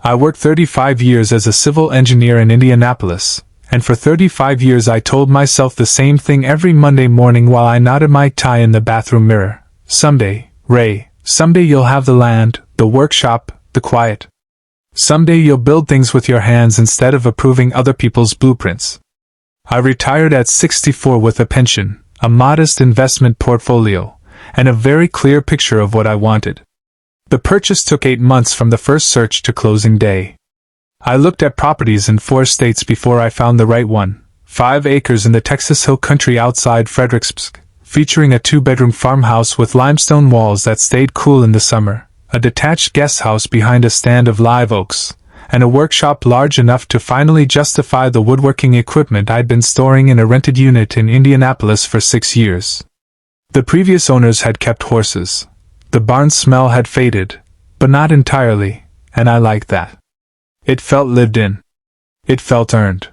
I worked 35 years as a civil engineer in Indianapolis, and for 35 years I told myself the same thing every Monday morning while I knotted my tie in the bathroom mirror. Someday, Ray, someday you'll have the land, the workshop, the quiet. Someday you'll build things with your hands instead of approving other people's blueprints. I retired at 64 with a pension, a modest investment portfolio, and a very clear picture of what I wanted. The purchase took 8 months from the first search to closing day. I looked at properties in 4 states before I found the right one. 5 acres in the Texas Hill Country outside Fredericksburg, featuring a 2-bedroom farmhouse with limestone walls that stayed cool in the summer, a detached guest house behind a stand of live oaks, and a workshop large enough to finally justify the woodworking equipment I'd been storing in a rented unit in Indianapolis for 6 years. The previous owners had kept horses. The barn smell had faded, but not entirely, and I liked that. It felt lived in. It felt earned.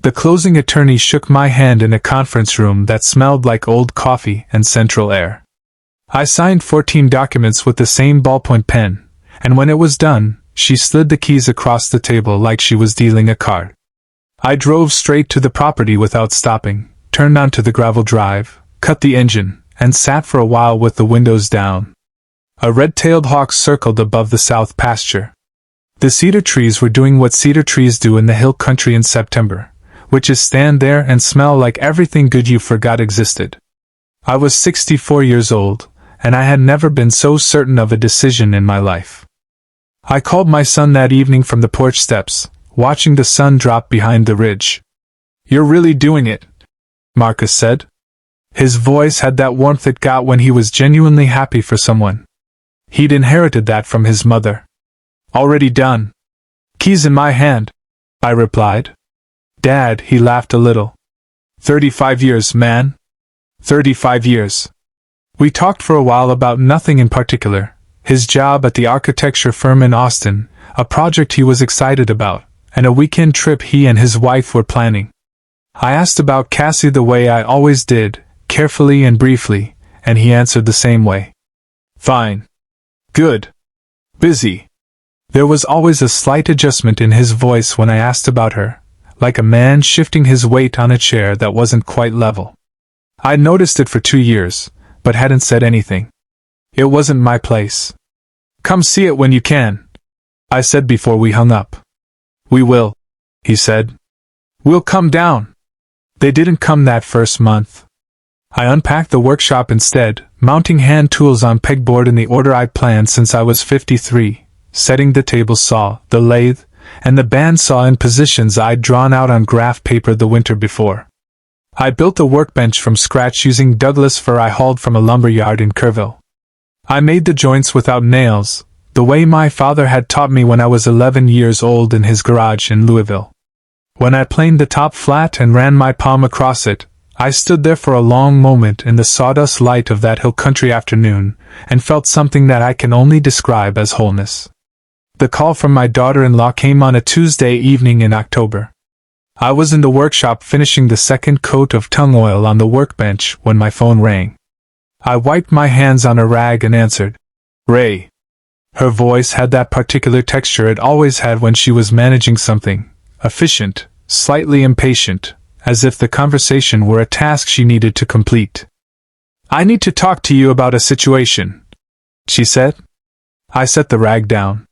The closing attorney shook my hand in a conference room that smelled like old coffee and central air. I signed 14 documents with the same ballpoint pen, and when it was done, she slid the keys across the table like she was dealing a card. I drove straight to the property without stopping, turned onto the gravel drive, cut the engine, and sat for a while with the windows down. A red-tailed hawk circled above the south pasture. The cedar trees were doing what cedar trees do in the hill country in September, which is stand there and smell like everything good you forgot existed. I was 64 years old, and I had never been so certain of a decision in my life. I called my son that evening from the porch steps, watching the sun drop behind the ridge. "You're really doing it," Marcus said. His voice had that warmth it got when he was genuinely happy for someone. He'd inherited that from his mother. "Already done. Keys in my hand," I replied. "Dad," he laughed a little. 35 years, man. 35 years. We talked for a while about nothing in particular, his job at the architecture firm in Austin, a project he was excited about, and a weekend trip he and his wife were planning. I asked about Cassie the way I always did, carefully and briefly, and he answered the same way. "Fine. Good. Busy." There was always a slight adjustment in his voice when I asked about her, like a man shifting his weight on a chair that wasn't quite level. I'd noticed it for 2 years, but hadn't said anything. It wasn't my place. "Come see it when you can," I said before we hung up. "We will," he said. "We'll come down." They didn't come that first month. I unpacked the workshop instead, mounting hand tools on pegboard in the order I'd planned since I was 53, setting the table saw, the lathe, and the bandsaw in positions I'd drawn out on graph paper the winter before. I built the workbench from scratch using Douglas fir I hauled from a lumber yard in Kerrville. I made the joints without nails, the way my father had taught me when I was 11 years old in his garage in Louisville. When I planed the top flat and ran my palm across it, I stood there for a long moment in the sawdust light of that hill country afternoon, and felt something that I can only describe as wholeness. The call from my daughter-in-law came on a Tuesday evening in October. I was in the workshop finishing the second coat of tung oil on the workbench when my phone rang. I wiped my hands on a rag and answered. "Ray." Her voice had that particular texture it always had when she was managing something, efficient, slightly impatient, as if the conversation were a task she needed to complete. "I need to talk to you about a situation," she said. I set the rag down.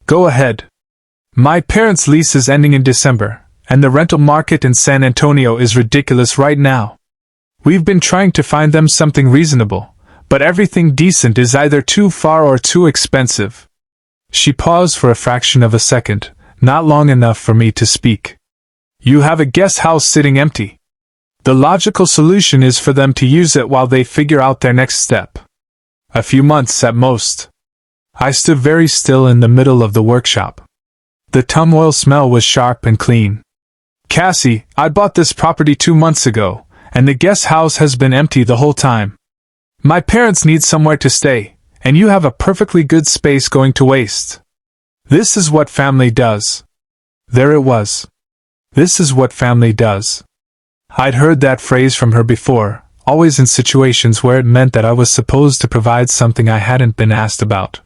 "Go ahead." "My parents' lease is ending in December, and the rental market in San Antonio is ridiculous right now. We've been trying to find them something reasonable, but everything decent is either too far or too expensive." She paused for a fraction of a second, not long enough for me to speak. "You have a guest house sitting empty. The logical solution is for them to use it while they figure out their next step. A few months at most." I stood very still in the middle of the workshop. The tung oil smell was sharp and clean. "Cassie, I bought this property 2 months ago, and the guest house has been empty the whole time. My parents need somewhere to stay, and you have a perfectly good space going to waste. This is what family does." There it was. This is what family does. I'd heard that phrase from her before, always in situations where it meant that I was supposed to provide something I hadn't been asked about.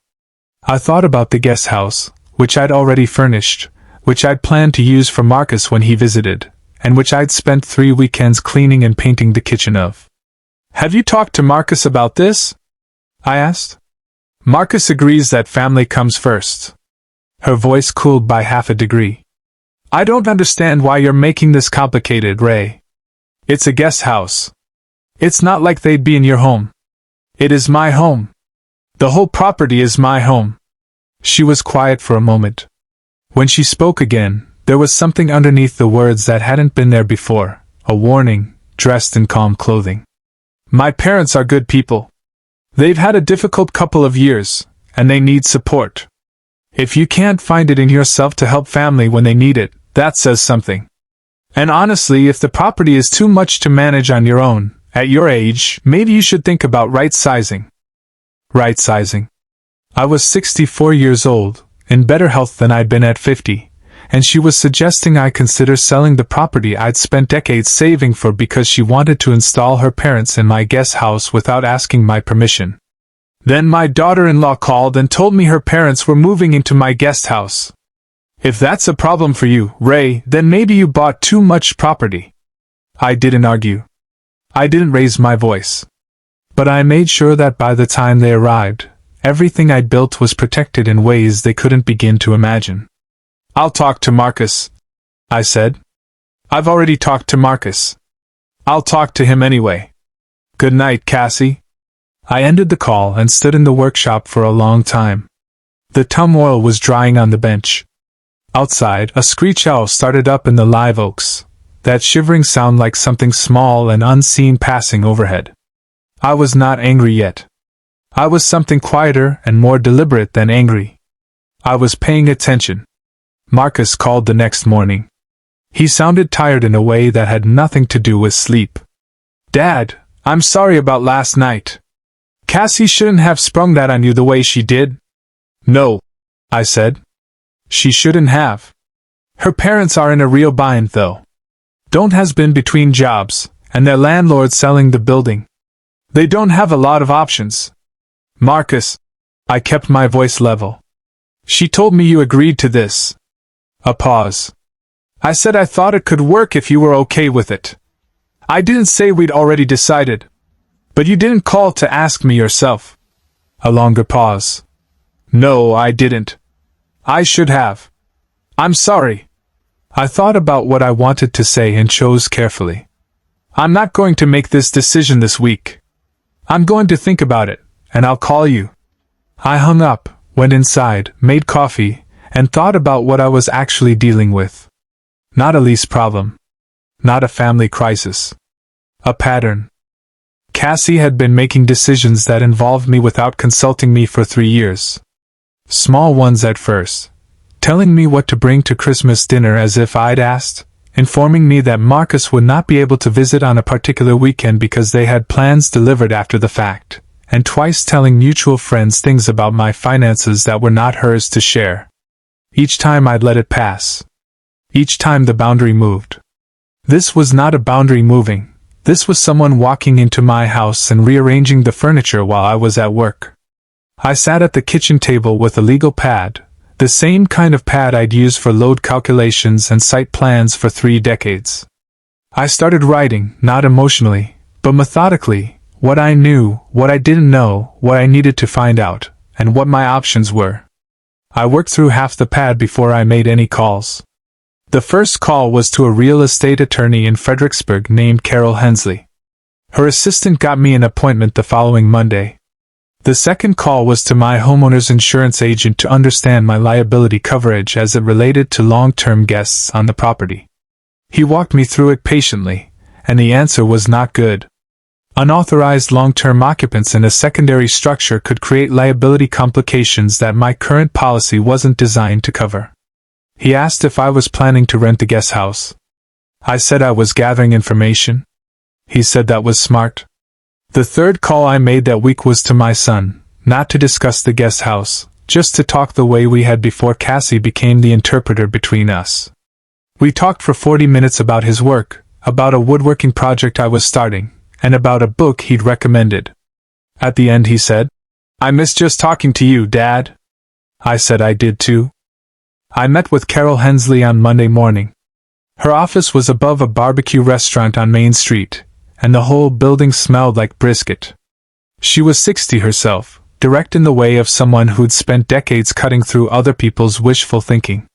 I thought about the guest house, which I'd already furnished, which I'd planned to use for Marcus when he visited, and which I'd spent 3 weekends cleaning and painting the kitchen of. "Have you talked to Marcus about this?" I asked. "Marcus agrees that family comes first." Her voice cooled by half a degree. "I don't understand why you're making this complicated, Ray. It's a guest house. It's not like they'd be in your home. It is my home. The whole property is my home." She was quiet for a moment. When she spoke again, there was something underneath the words that hadn't been there before, a warning, dressed in calm clothing. "My parents are good people. They've had a difficult couple of years, and they need support. If you can't find it in yourself to help family when they need it, that says something. And honestly, if the property is too much to manage on your own, at your age, maybe you should think about right-sizing." Right-sizing. I was 64 years old, in better health than I'd been at 50, and she was suggesting I consider selling the property I'd spent decades saving for because she wanted to install her parents in my guest house without asking my permission. Then my daughter-in-law called and told me her parents were moving into my guest house. "If that's a problem for you, Ray, then maybe you bought too much property." I didn't argue. I didn't raise my voice. But I made sure that by the time they arrived, everything I'd built was protected in ways they couldn't begin to imagine. "I'll talk to Marcus," I said. "I've already talked to Marcus. I'll talk to him anyway. Good night, Cassie." I ended the call and stood in the workshop for a long time. The turmoil was drying on the bench. Outside, a screech owl started up in the live oaks, that shivering sound like something small and unseen passing overhead. I was not angry yet. I was something quieter and more deliberate than angry. I was paying attention. Marcus called the next morning. He sounded tired in a way that had nothing to do with sleep. "Dad, I'm sorry about last night. Cassie shouldn't have sprung that on you the way she did." "No," I said. "She shouldn't have. Her parents are in a real bind, though. Don't has been between jobs, and their landlord selling the building. They don't have a lot of options. Marcus," I kept my voice level. "She told me you agreed to this." A pause. "I said I thought it could work if you were okay with it. I didn't say we'd already decided. But you didn't call to ask me yourself." A longer pause. "No, I didn't. I should have. I'm sorry." I thought about what I wanted to say and chose carefully. "I'm not going to make this decision this week. I'm going to think about it, and I'll call you." I hung up, went inside, made coffee, and thought about what I was actually dealing with. Not a lease problem. Not a family crisis. A pattern. Cassie had been making decisions that involved me without consulting me for 3 years. Small ones at first. Telling me what to bring to Christmas dinner as if I'd asked, informing me that Marcus would not be able to visit on a particular weekend because they had plans delivered after the fact, and twice telling mutual friends things about my finances that were not hers to share. Each time I'd let it pass. Each time the boundary moved. This was not a boundary moving. This was someone walking into my house and rearranging the furniture while I was at work. I sat at the kitchen table with a legal pad, the same kind of pad I'd used for load calculations and site plans for 3 decades. I started writing, not emotionally, but methodically, what I knew, what I didn't know, what I needed to find out, and what my options were. I worked through half the pad before I made any calls. The first call was to a real estate attorney in Fredericksburg named Carol Hensley. Her assistant got me an appointment the following Monday. The second call was to my homeowner's insurance agent to understand my liability coverage as it related to long-term guests on the property. He walked me through it patiently, and the answer was not good. Unauthorized long-term occupants in a secondary structure could create liability complications that my current policy wasn't designed to cover. He asked if I was planning to rent the guest house. I said I was gathering information. He said that was smart. The third call I made that week was to my son, not to discuss the guest house, just to talk the way we had before Cassie became the interpreter between us. We talked for 40 minutes about his work, about a woodworking project I was starting, and about a book he'd recommended. At the end he said, "I miss just talking to you, Dad." I said I did too. I met with Carol Hensley on Monday morning. Her office was above a barbecue restaurant on Main Street, and the whole building smelled like brisket. She was 60 herself, direct in the way of someone who'd spent decades cutting through other people's wishful thinking.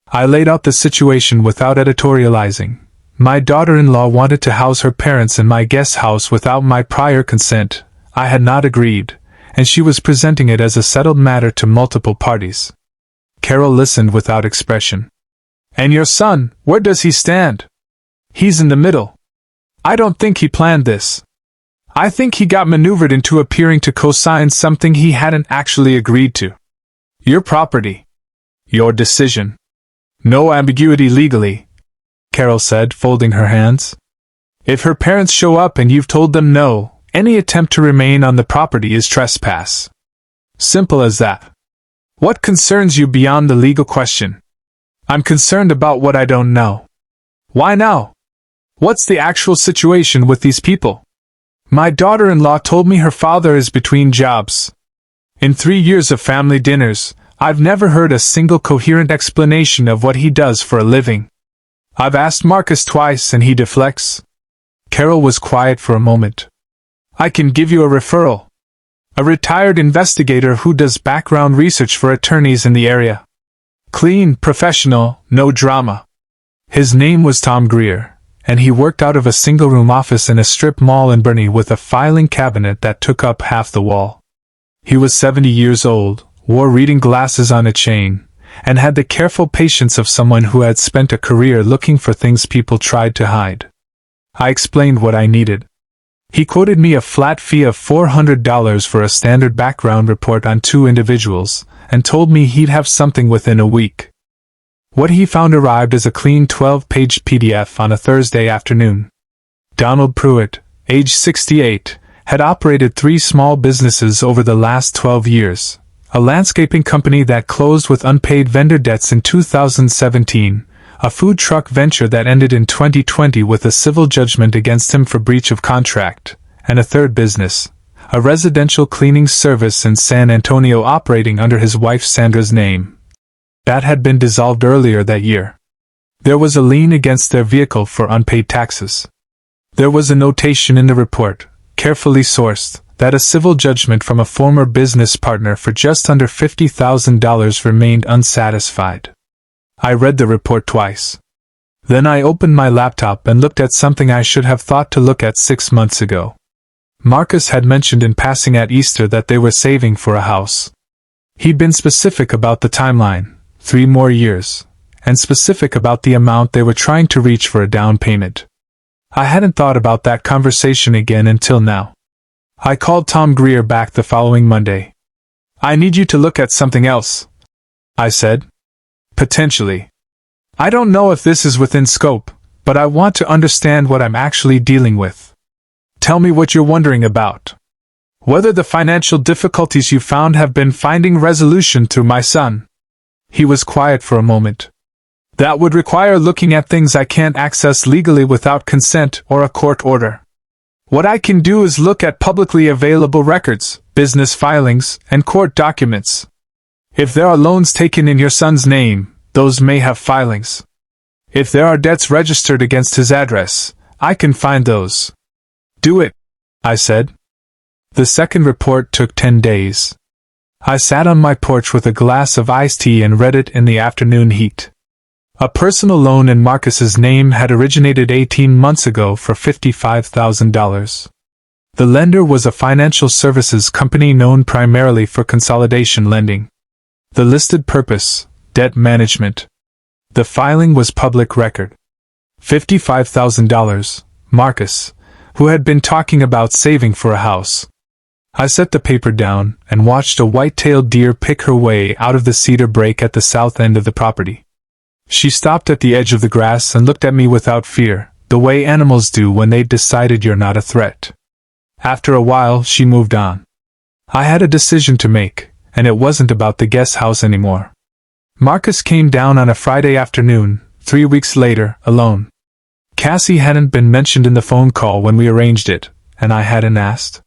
I laid out the situation without editorializing. My daughter-in-law wanted to house her parents in my guest house without my prior consent. I had not agreed, and she was presenting it as a settled matter to multiple parties. Carol listened without expression. "And your son, where does he stand?" "He's in the middle. I don't think he planned this. I think he got maneuvered into appearing to co-sign something he hadn't actually agreed to. Your property. Your decision. No ambiguity legally," Carol said, folding her hands. "If her parents show up and you've told them no, any attempt to remain on the property is trespass. Simple as that. What concerns you beyond the legal question?" "I'm concerned about what I don't know." "Why now? What's the actual situation with these people?" "My daughter-in-law told me her father is between jobs. In 3 years of family dinners, I've never heard a single coherent explanation of what he does for a living. I've asked Marcus twice and he deflects." Carol was quiet for a moment. "I can give you a referral. A retired investigator who does background research for attorneys in the area. Clean, professional, no drama. His name was Tom Greer, and he worked out of a single-room office in a strip mall in Burnie with a filing cabinet that took up half the wall. He was 70 years old, wore reading glasses on a chain, and had the careful patience of someone who had spent a career looking for things people tried to hide. I explained what I needed. He quoted me a flat fee of $400 for a standard background report on 2 individuals, and told me he'd have something within a week. What he found arrived as a clean 12-page PDF on a Thursday afternoon. Donald Pruitt, age 68, had operated 3 small businesses over the last 12 years, a landscaping company that closed with unpaid vendor debts in 2017, a food truck venture that ended in 2020 with a civil judgment against him for breach of contract, and a third business, a residential cleaning service in San Antonio operating under his wife Sandra's name. That had been dissolved earlier that year. There was a lien against their vehicle for unpaid taxes. There was a notation in the report, carefully sourced, that a civil judgment from a former business partner for just under $50,000 remained unsatisfied. I read the report twice. Then I opened my laptop and looked at something I should have thought to look at 6 months ago. Marcus had mentioned in passing at Easter that they were saving for a house. He'd been specific about the timeline, 3 more years, and specific about the amount they were trying to reach for a down payment. I hadn't thought about that conversation again until now. I called Tom Greer back the following Monday. "I need you to look at something else," I said. "Potentially. I don't know if this is within scope, but I want to understand what I'm actually dealing with. Tell me what you're wondering about. Whether the financial difficulties you found have been finding resolution through my son." He was quiet for a moment. "That would require looking at things I can't access legally without consent or a court order. What I can do is look at publicly available records, business filings, and court documents. If there are loans taken in your son's name, those may have filings. If there are debts registered against his address, I can find those." "Do it," I said. The second report took 10 days. I sat on my porch with a glass of iced tea and read it in the afternoon heat. A personal loan in Marcus's name had originated 18 months ago for $55,000. The lender was a financial services company known primarily for consolidation lending. The listed purpose, debt management. The filing was public record. $55,000, Marcus, who had been talking about saving for a house. I set the paper down and watched a white-tailed deer pick her way out of the cedar brake at the south end of the property. She stopped at the edge of the grass and looked at me without fear, the way animals do when they've decided you're not a threat. After a while, she moved on. I had a decision to make, and it wasn't about the guest house anymore. Marcus came down on a Friday afternoon, 3 weeks later, alone. Cassie hadn't been mentioned in the phone call when we arranged it, and I hadn't asked.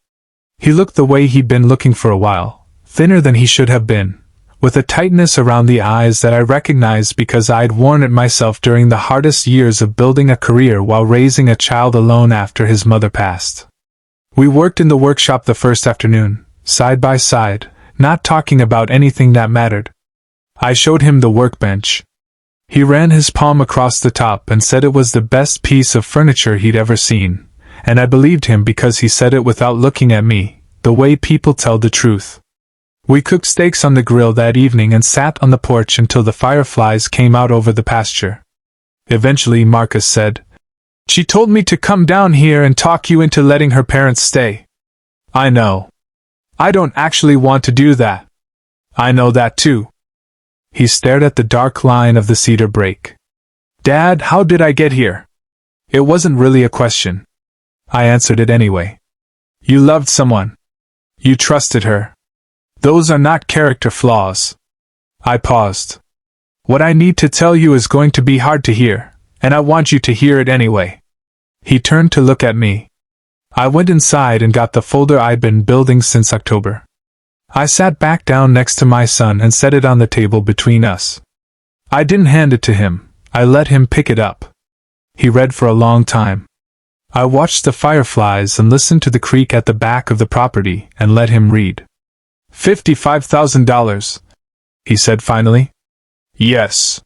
He looked the way he'd been looking for a while, thinner than he should have been, with a tightness around the eyes that I recognized because I'd worn it myself during the hardest years of building a career while raising a child alone after his mother passed. We worked in the workshop the first afternoon, side by side, not talking about anything that mattered. I showed him the workbench. He ran his palm across the top and said it was the best piece of furniture he'd ever seen, and I believed him because he said it without looking at me, the way people tell the truth. We cooked steaks on the grill that evening and sat on the porch until the fireflies came out over the pasture. Eventually Marcus said, "She told me to come down here and talk you into letting her parents stay." "I know. I don't actually want to do that." "I know that too." He stared at the dark line of the cedar break. "Dad, how did I get here?" It wasn't really a question. I answered it anyway. "You loved someone. You trusted her. Those are not character flaws." I paused. "What I need to tell you is going to be hard to hear, and I want you to hear it anyway." He turned to look at me. I went inside and got the folder I'd been building since October. I sat back down next to my son and set it on the table between us. I didn't hand it to him, I let him pick it up. He read for a long time. I watched the fireflies and listened to the creak at the back of the property and let him read. $55,000, he said finally. "Yes.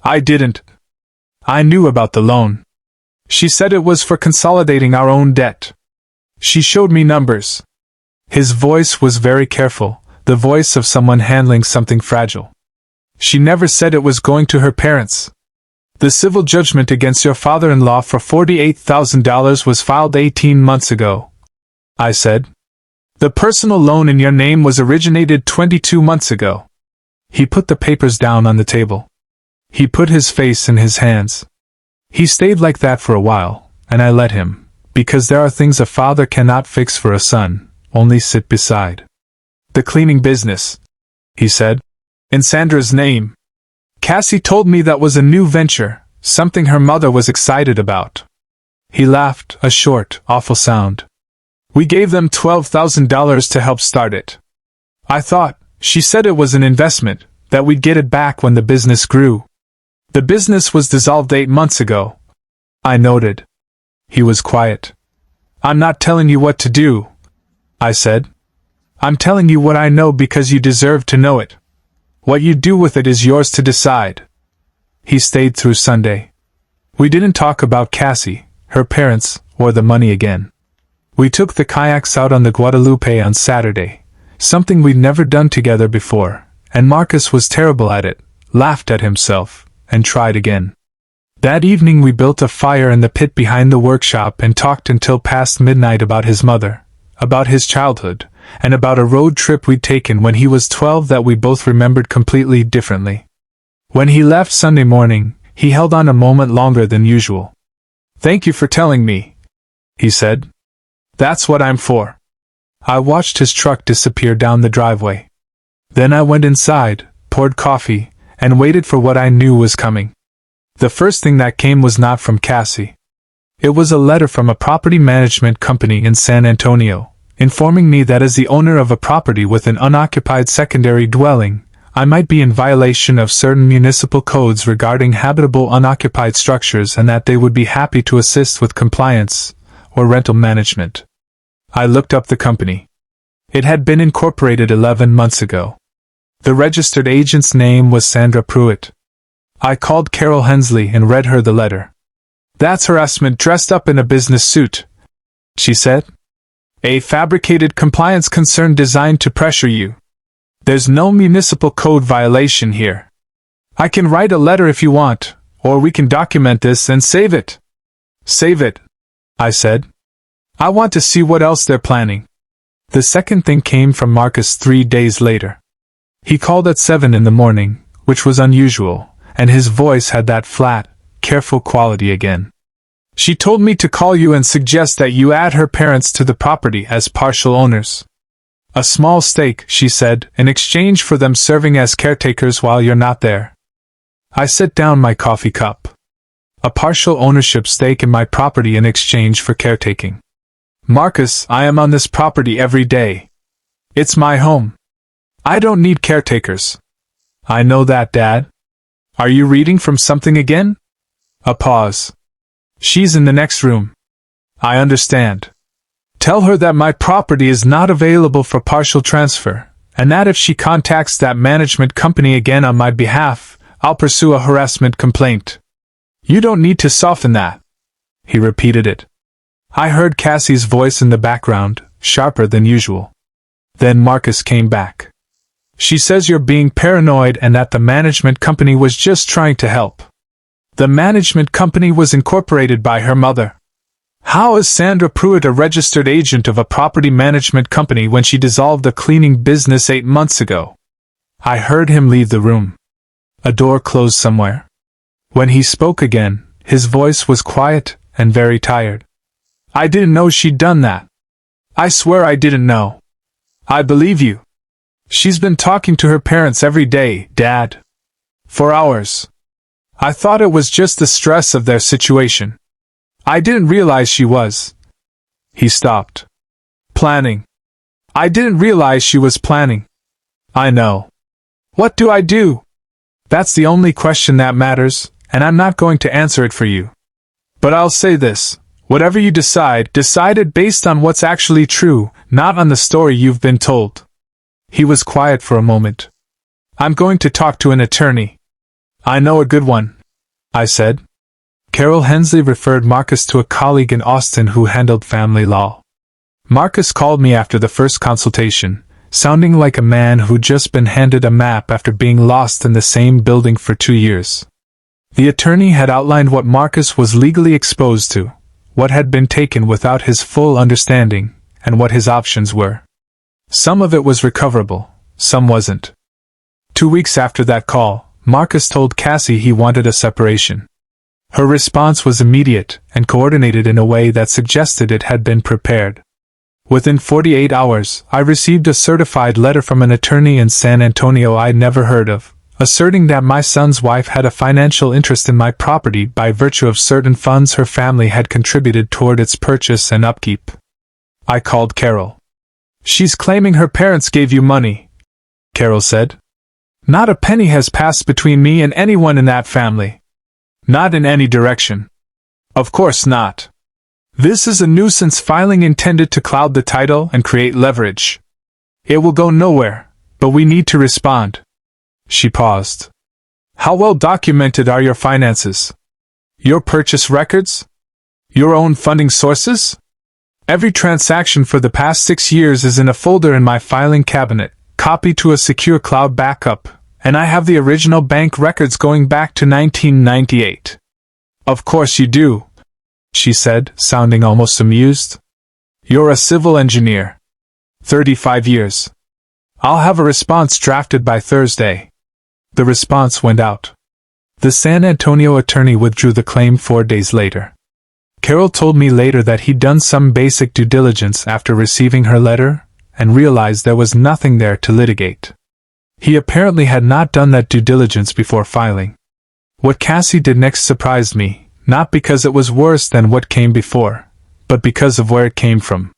I didn't. I knew about the loan. She said it was for consolidating our own debt. She showed me numbers." His voice was very careful, the voice of someone handling something fragile. "She never said it was going to her parents. The civil judgment against your father-in-law for $48,000 was filed 18 months ago," I said. "The personal loan in your name was originated 22 months ago." He put the papers down on the table. He put his face in his hands. He stayed like that for a while, and I let him, because there are things a father cannot fix for a son, only sit beside. "The cleaning business," he said, "in Sandra's name. Cassie told me that was a new venture, something her mother was excited about." He laughed, a short, awful sound. "We gave them $12,000 to help start it. I thought, she said it was an investment, that we'd get it back when the business grew. The business was dissolved 8 months ago," I noted. He was quiet. "I'm not telling you what to do," I said. "I'm telling you what I know because you deserve to know it. What you do with it is yours to decide." He stayed through Sunday. We didn't talk about Cassie, her parents, or the money again. We took the kayaks out on the Guadalupe on Saturday, something we'd never done together before, and Marcus was terrible at it, laughed at himself, and tried again. That evening we built a fire in the pit behind the workshop and talked until past midnight about his mother, about his childhood, and about a road trip we'd taken when he was 12 that we both remembered completely differently. When he left Sunday morning, he held on a moment longer than usual. "Thank you for telling me," he said. "That's what I'm for." I watched his truck disappear down the driveway. Then I went inside, poured coffee, and waited for what I knew was coming. The first thing that came was not from Cassie. It was a letter from a property management company in San Antonio, informing me that as the owner of a property with an unoccupied secondary dwelling, I might be in violation of certain municipal codes regarding habitable unoccupied structures and that they would be happy to assist with compliance or rental management. I looked up the company. It had been incorporated 11 months ago. The registered agent's name was Sandra Pruitt. I called Carol Hensley and read her the letter. "That's harassment dressed up in a business suit," she said. "A fabricated compliance concern designed to pressure you. There's no municipal code violation here. I can write a letter if you want, or we can document this and save it." "Save it," I said. "I want to see what else they're planning." The second thing came from Marcus 3 days later. He called at 7 in the morning, which was unusual, and his voice had that flat, careful quality again. "She told me to call you and suggest that you add her parents to the property as partial owners. A small stake," she said, "in exchange for them serving as caretakers while you're not there." I set down my coffee cup. A partial ownership stake in my property in exchange for caretaking. "Marcus, I am on this property every day. It's my home. I don't need caretakers. I know that, Dad. Are you reading from something again? A pause. She's in the next room. I understand. Tell her that my property is not available for partial transfer, and that if she contacts that management company again on my behalf, I'll pursue a harassment complaint. You don't need to soften that. He repeated it. I heard Cassie's voice in the background, sharper than usual. Then Marcus came back. She says you're being paranoid and that the management company was just trying to help. The management company was incorporated by her mother. How is Sandra Pruitt a registered agent of a property management company when she dissolved a cleaning business 8 months ago? I heard him leave the room. A door closed somewhere. When he spoke again, his voice was quiet and very tired. I didn't know she'd done that. I swear I didn't know. I believe you. She's been talking to her parents every day, Dad. For hours. I thought it was just the stress of their situation. I didn't realize she was. He stopped. Planning. I didn't realize she was planning. I know. What do I do? That's the only question that matters, and I'm not going to answer it for you. But I'll say this. Whatever you decide it based on what's actually true, not on the story you've been told. He was quiet for a moment. I'm going to talk to an attorney. I know a good one, I said. Carol Hensley referred Marcus to a colleague in Austin who handled family law. Marcus called me after the first consultation, sounding like a man who'd just been handed a map after being lost in the same building for 2 years. The attorney had outlined what Marcus was legally exposed to, what had been taken without his full understanding, and what his options were. Some of it was recoverable, some wasn't. 2 weeks after that call, Marcus told Cassie he wanted a separation. Her response was immediate and coordinated in a way that suggested it had been prepared. Within 48 hours, I received a certified letter from an attorney in San Antonio I'd never heard of, asserting that my son's wife had a financial interest in my property by virtue of certain funds her family had contributed toward its purchase and upkeep. I called Carol. She's claiming her parents gave you money, Carol said. Not a penny has passed between me and anyone in that family. Not in any direction. Of course not. This is a nuisance filing intended to cloud the title and create leverage. It will go nowhere, but we need to respond. She paused. How well documented are your finances? Your purchase records? Your own funding sources? Every transaction for the past 6 years is in a folder in my filing cabinet, copied to a secure cloud backup, and I have the original bank records going back to 1998. Of course you do, she said, sounding almost amused. You're a civil engineer. 35 years. I'll have a response drafted by Thursday. The response went out. The San Antonio attorney withdrew the claim 4 days later. Carol told me later that he'd done some basic due diligence after receiving her letter, and realized there was nothing there to litigate. He apparently had not done that due diligence before filing. What Cassie did next surprised me, not because it was worse than what came before, but because of where it came from.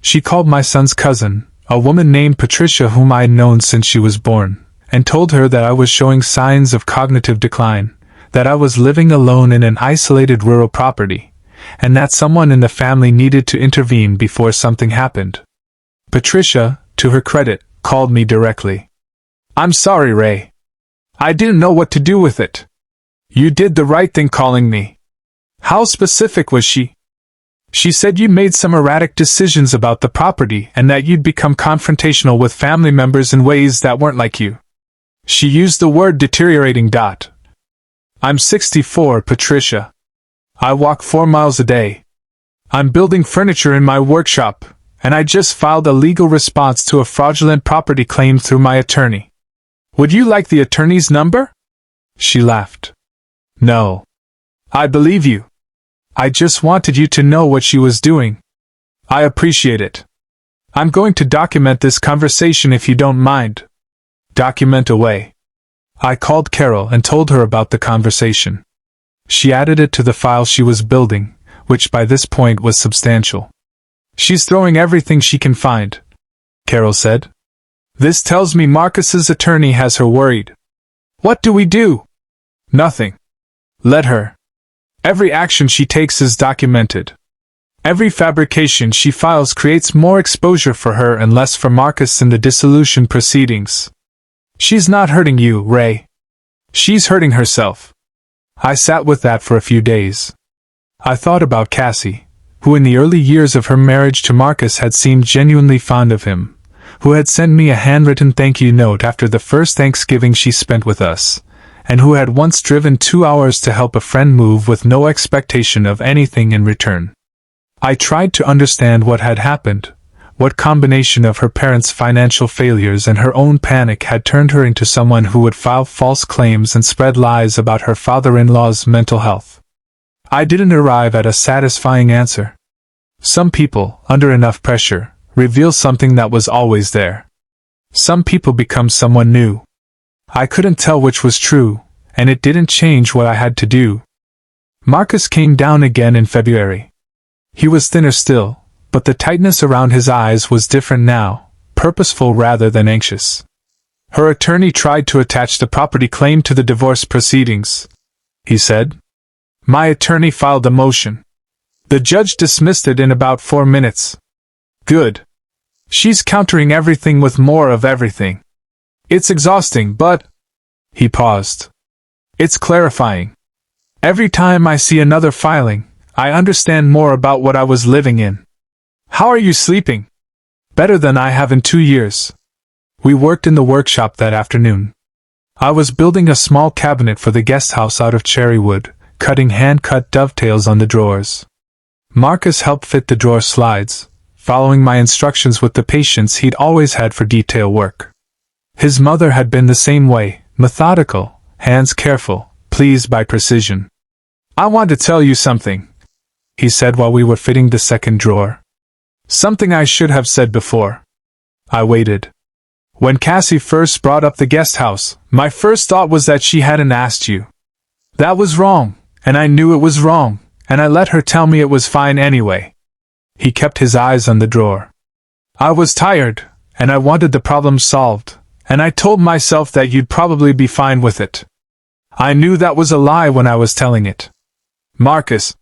She called my son's cousin, a woman named Patricia whom I had known since she was born, and told her that I was showing signs of cognitive decline, that I was living alone in an isolated rural property, and that someone in the family needed to intervene before something happened. Patricia, to her credit, called me directly. I'm sorry, Ray. I didn't know what to do with it. You did the right thing calling me. How specific was she? She said you made some erratic decisions about the property and that you'd become confrontational with family members in ways that weren't like you. She used the word deteriorating. I'm 64, Patricia. I walk 4 miles a day. I'm building furniture in my workshop, and I just filed a legal response to a fraudulent property claim through my attorney. Would you like the attorney's number? She laughed. No. I believe you. I just wanted you to know what she was doing. I appreciate it. I'm going to document this conversation if you don't mind. Document away. I called Carol and told her about the conversation. She added it to the file she was building, which by this point was substantial. She's throwing everything she can find, Carol said. This tells me Marcus's attorney has her worried. What do we do? Nothing. Let her. Every action she takes is documented. Every fabrication she files creates more exposure for her and less for Marcus in the dissolution proceedings. She's not hurting you, Ray. She's hurting herself. I sat with that for a few days. I thought about Cassie, who in the early years of her marriage to Marcus had seemed genuinely fond of him, who had sent me a handwritten thank you note after the first Thanksgiving she spent with us, and who had once driven 2 hours to help a friend move with no expectation of anything in return. I tried to understand what had happened, what combination of her parents' financial failures and her own panic had turned her into someone who would file false claims and spread lies about her father-in-law's mental health. I didn't arrive at a satisfying answer. Some people, under enough pressure, reveal something that was always there. Some people become someone new. I couldn't tell which was true, and it didn't change what I had to do. Marcus came down again in February. He was thinner still, but the tightness around his eyes was different now, purposeful rather than anxious. Her attorney tried to attach the property claim to the divorce proceedings, he said. My attorney filed a motion. The judge dismissed it in about 4 minutes. Good. She's countering everything with more of everything. It's exhausting, but... He paused. It's clarifying. Every time I see another filing, I understand more about what I was living in. How are you sleeping? Better than I have in 2 years. We worked in the workshop that afternoon. I was building a small cabinet for the guest house out of cherry wood, cutting hand-cut dovetails on the drawers. Marcus helped fit the drawer slides, following my instructions with the patience he'd always had for detail work. His mother had been the same way, methodical, hands careful, pleased by precision. I want to tell you something, he said while we were fitting the second drawer. Something I should have said before. I waited. When Cassie first brought up the guest house, my first thought was that she hadn't asked you. That was wrong, and I knew it was wrong, and I let her tell me it was fine anyway. He kept his eyes on the drawer. I was tired, and I wanted the problem solved, and I told myself that you'd probably be fine with it. I knew that was a lie when I was telling it. Marcus,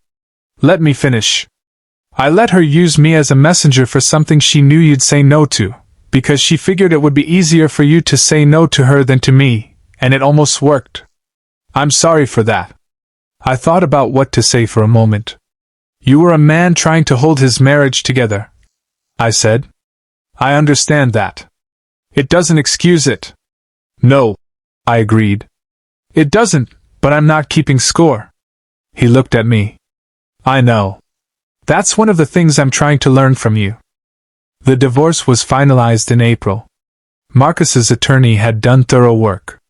let me finish. I let her use me as a messenger for something she knew you'd say no to, because she figured it would be easier for you to say no to her than to me, and it almost worked. I'm sorry for that. I thought about what to say for a moment. You were a man trying to hold his marriage together, I said. I understand that. It doesn't excuse it. No, I agreed. It doesn't, but I'm not keeping score. He looked at me. I know. That's one of the things I'm trying to learn from you. The divorce was finalized in April. Marcus's attorney had done thorough work.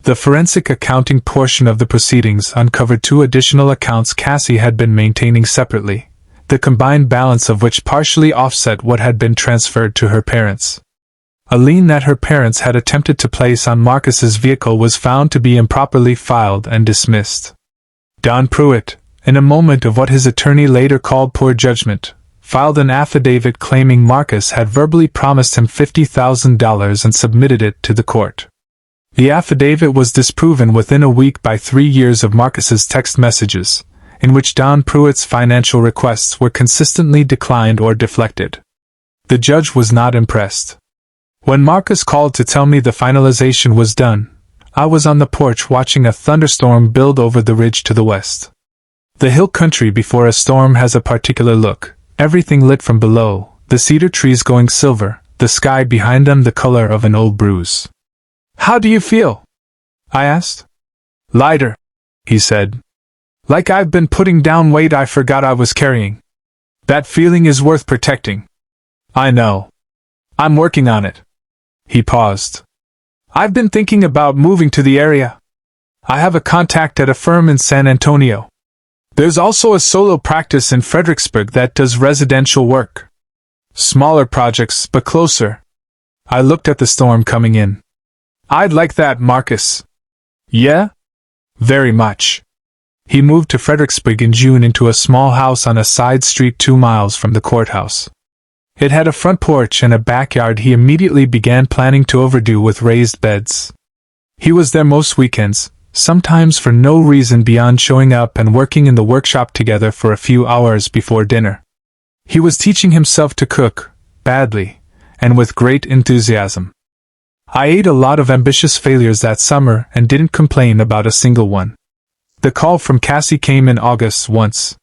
The forensic accounting portion of the proceedings uncovered 2 additional accounts Cassie had been maintaining separately, the combined balance of which partially offset what had been transferred to her parents. A lien that her parents had attempted to place on Marcus's vehicle was found to be improperly filed and dismissed. Don Pruitt, in a moment of what his attorney later called poor judgment, filed an affidavit claiming Marcus had verbally promised him $50,000 and submitted it to the court. The affidavit was disproven within a week by 3 years of Marcus's text messages, in which Don Pruitt's financial requests were consistently declined or deflected. The judge was not impressed. When Marcus called to tell me the finalization was done, I was on the porch watching a thunderstorm build over the ridge to the west. The hill country before a storm has a particular look, everything lit from below, the cedar trees going silver, the sky behind them the color of an old bruise. How do you feel? I asked. Lighter, he said. Like I've been putting down weight I forgot I was carrying. That feeling is worth protecting. I know. I'm working on it. He paused. I've been thinking about moving to the area. I have a contact at a firm in San Antonio. There's also a solo practice in Fredericksburg that does residential work. Smaller projects, but closer. I looked at the storm coming in. I'd like that, Marcus. Yeah? Very much. He moved to Fredericksburg in June into a small house on a side street 2 miles from the courthouse. It had a front porch and a backyard he immediately began planning to overdo with raised beds. He was there most weekends, sometimes for no reason beyond showing up and working in the workshop together for a few hours before dinner. He was teaching himself to cook, badly, and with great enthusiasm. I ate a lot of ambitious failures that summer and didn't complain about a single one. The call from Cassie came in August once.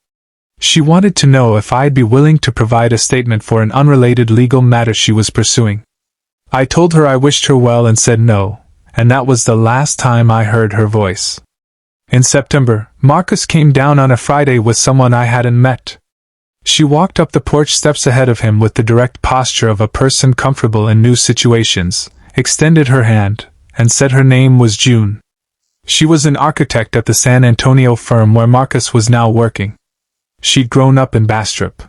She wanted to know if I'd be willing to provide a statement for an unrelated legal matter she was pursuing. I told her I wished her well and said no, and that was the last time I heard her voice. In September, Marcus came down on a Friday with someone I hadn't met. She walked up the porch steps ahead of him with the direct posture of a person comfortable in new situations, extended her hand, and said her name was June. She was an architect at the San Antonio firm where Marcus was now working. She'd grown up in Bastrop.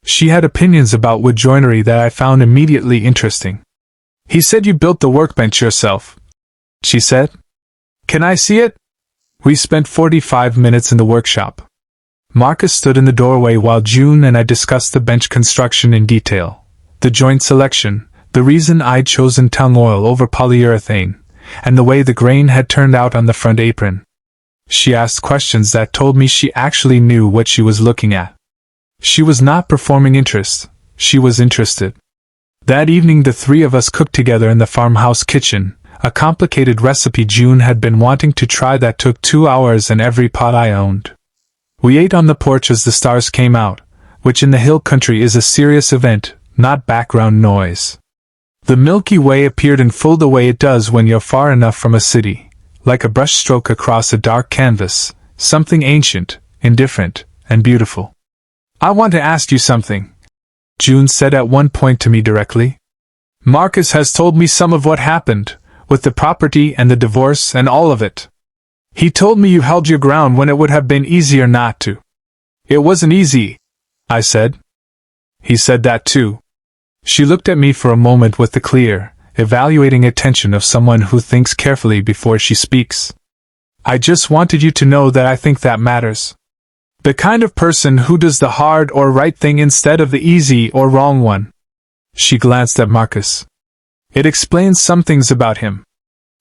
She had opinions about wood joinery that I found immediately interesting. "He said you built the workbench yourself," she said. "Can I see it?" We spent 45 minutes in the workshop. Marcus stood in the doorway while June and I discussed the bench construction in detail, the joint selection, the reason I'd chosen tung oil over polyurethane, and the way the grain had turned out on the front apron. She asked questions that told me she actually knew what she was looking at. She was not performing interest, she was interested. That evening the three of us cooked together in the farmhouse kitchen, a complicated recipe June had been wanting to try that took 2 hours and every pot I owned. We ate on the porch as the stars came out, which in the hill country is a serious event, not background noise. The Milky Way appeared in full the way it does when you're far enough from a city, like a brushstroke across a dark canvas, something ancient, indifferent, and beautiful. "I want to ask you something," June said at one point to me directly. "Marcus has told me some of what happened, with the property and the divorce and all of it. He told me you held your ground when it would have been easier not to." "It wasn't easy," I said. "He said that too." She looked at me for a moment with the clear, evaluating attention of someone who thinks carefully before she speaks. "I just wanted you to know that I think that matters. The kind of person who does the hard or right thing instead of the easy or wrong one." She glanced at Marcus. "It explains some things about him."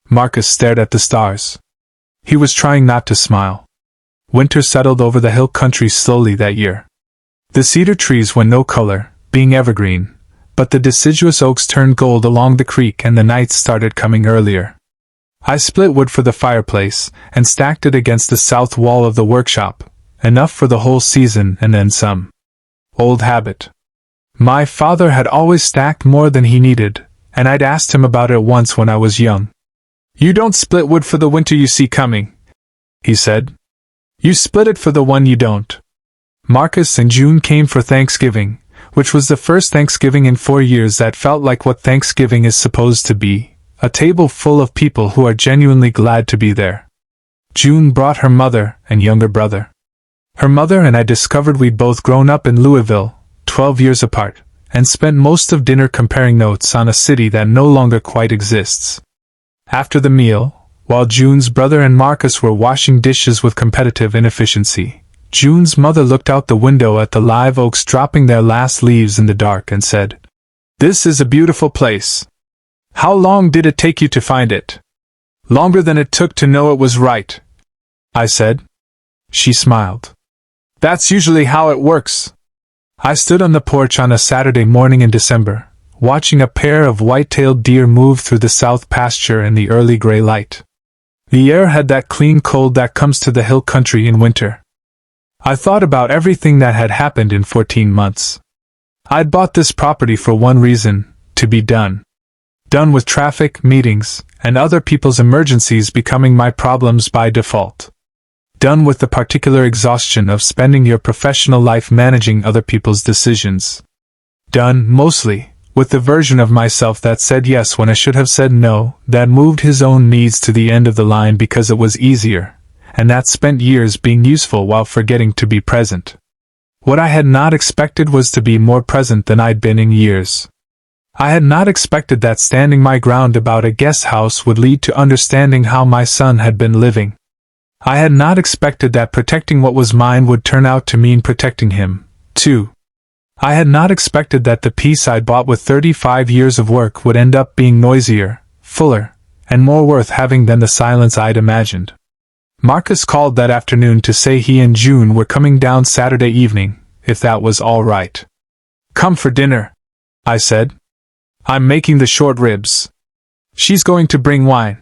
Marcus stared at the stars. He was trying not to smile. Winter settled over the hill country slowly that year. The cedar trees were no color, being evergreen, but the deciduous oaks turned gold along the creek and the nights started coming earlier. I split wood for the fireplace and stacked it against the south wall of the workshop, enough for the whole season and then some. Old habit. My father had always stacked more than he needed, and I'd asked him about it once when I was young. "You don't split wood for the winter you see coming," he said. "You split it for the one you don't." Marcus and June came for Thanksgiving, which was the first Thanksgiving in 4 years that felt like what Thanksgiving is supposed to be, a table full of people who are genuinely glad to be there. June brought her mother and younger brother. Her mother and I discovered we'd both grown up in Louisville, 12 years apart, and spent most of dinner comparing notes on a city that no longer quite exists. After the meal, while June's brother and Marcus were washing dishes with competitive inefficiency, June's mother looked out the window at the live oaks dropping their last leaves in the dark and said, "This is a beautiful place. How long did it take you to find it?" "Longer than it took to know it was right," I said. She smiled. "That's usually how it works." I stood on the porch on a Saturday morning in December, watching a pair of white-tailed deer move through the south pasture in the early gray light. The air had that clean cold that comes to the hill country in winter. I thought about everything that had happened in 14 months. I'd bought this property for one reason, to be done. Done with traffic, meetings, and other people's emergencies becoming my problems by default. Done with the particular exhaustion of spending your professional life managing other people's decisions. Done, mostly, with the version of myself that said yes when I should have said no, that moved his own needs to the end of the line because it was easier, and that spent years being useful while forgetting to be present. What I had not expected was to be more present than I'd been in years. I had not expected that standing my ground about a guest house would lead to understanding how my son had been living. I had not expected that protecting what was mine would turn out to mean protecting him, too. I had not expected that the piece I'd bought with 35 years of work would end up being noisier, fuller, and more worth having than the silence I'd imagined. Marcus called that afternoon to say he and June were coming down Saturday evening, if that was all right. "Come for dinner," I said. "I'm making the short ribs. She's going to bring wine.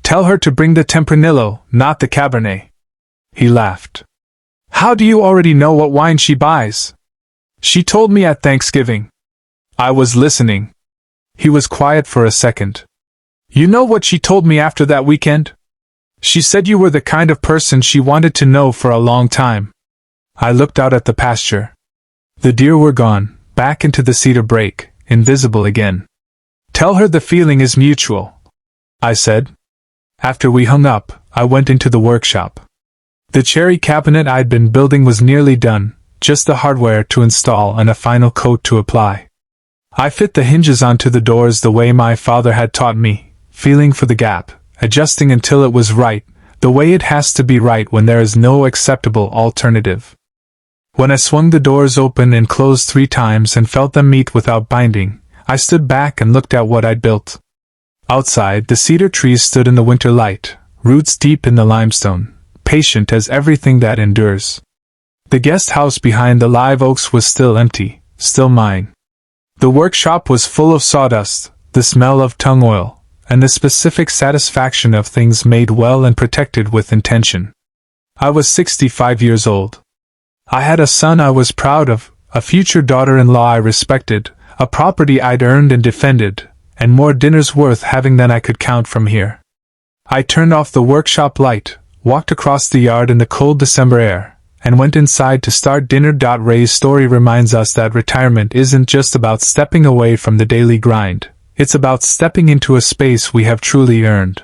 Tell her to bring the Tempranillo, not the Cabernet." He laughed. "How do you already know what wine she buys?" "She told me at Thanksgiving." I was listening. He was quiet for a second. "You know what she told me after that weekend? She said you were the kind of person she wanted to know for a long time." I looked out at the pasture. The deer were gone, back into the cedar brake, invisible again. "Tell her the feeling is mutual," I said. After we hung up, I went into the workshop. The cherry cabinet I'd been building was nearly done, just the hardware to install and a final coat to apply. I fit the hinges onto the doors the way my father had taught me, feeling for the gap, adjusting until it was right, the way it has to be right when there is no acceptable alternative. When I swung the doors open and closed 3 times and felt them meet without binding, I stood back and looked at what I'd built. Outside, the cedar trees stood in the winter light, roots deep in the limestone, patient as everything that endures. The guest house behind the live oaks was still empty, still mine. The workshop was full of sawdust, the smell of tung oil, and the specific satisfaction of things made well and protected with intention. I was 65 years old. I had a son I was proud of, a future daughter-in-law I respected, a property I'd earned and defended, and more dinners worth having than I could count from here. I turned off the workshop light, walked across the yard in the cold December air, and went inside to start dinner. Ray's story reminds us that retirement isn't just about stepping away from the daily grind, it's about stepping into a space we have truly earned.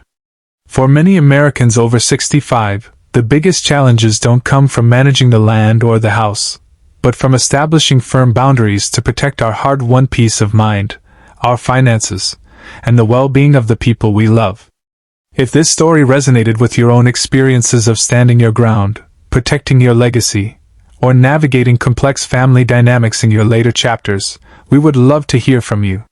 For many Americans over 65, the biggest challenges don't come from managing the land or the house, but from establishing firm boundaries to protect our hard-won peace of mind, our finances, and the well-being of the people we love. If this story resonated with your own experiences of standing your ground, protecting your legacy, or navigating complex family dynamics in your later chapters, we would love to hear from you.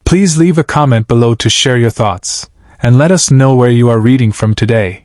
Please leave a comment below to share your thoughts, and let us know where you are reading from today.